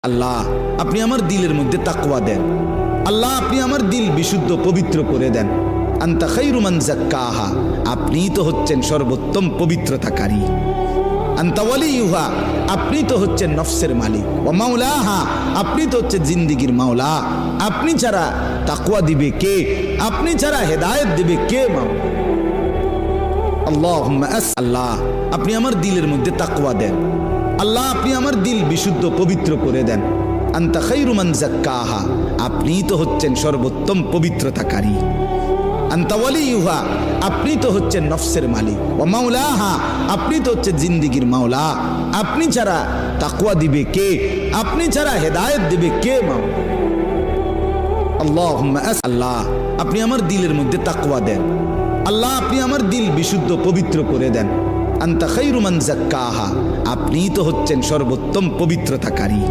আল্লাহ আপনি আমার দিলের মধ্যে তাকওয়া দেন। আল্লাহ আপনি আমার দিল বিশুদ্ধ পবিত্র করে দেন। আনতা খায়রু মান যাক্কাহা, আপনিই তো হচ্ছেন সর্বোত্তম পবিত্রতাকারী। আনতা ওয়ালিয়ুহা, আপনি তো হচ্ছেন নফসের মালিক। ওয়া মাওলাহা, আপনি তো হচ্ছেন জিন্দেগীর মাওলা। আপনি ছাড়া তাকওয়া দিবে কে? আপনি ছাড়া হেদায়েত দিবে কে? মাওলা আল্লাহুম্মা আল্লাহ আপনি আমার দিলের মধ্যে তাকওয়া দেন। আল্লাহ আপনি আমার দিল বিশুদ্ধ পবিত্র করে দেন। আনতা খায়রু মান যাক্কাহা, আপনিই তো হচ্ছেন সর্বোত্তম পবিত্রতাকারী। আনতা ওয়ালিয়ুহা, আপনি তো হচ্ছেন নফসের মালিক। ওয়া মাওলাহা, আপনি তো হচ্ছেন জিন্দেগীর মাওলা। আপনি ছাড়া তাকওয়া দিবে কে? আপনি ছাড়া হেদায়েত দিবে কে? মাওলা আল্লাহুম্মা আল্লাহ আপনি আমার দিলের মধ্যে তাকওয়া দেন। আল্লাহ আপনি আমার দিল বিশুদ্ধ পবিত্র করে দেন। আনতা খায়রু মান যাক্কাহা, আপনিই তো হচ্ছেন সর্বোত্তম পবিত্রতাকারী।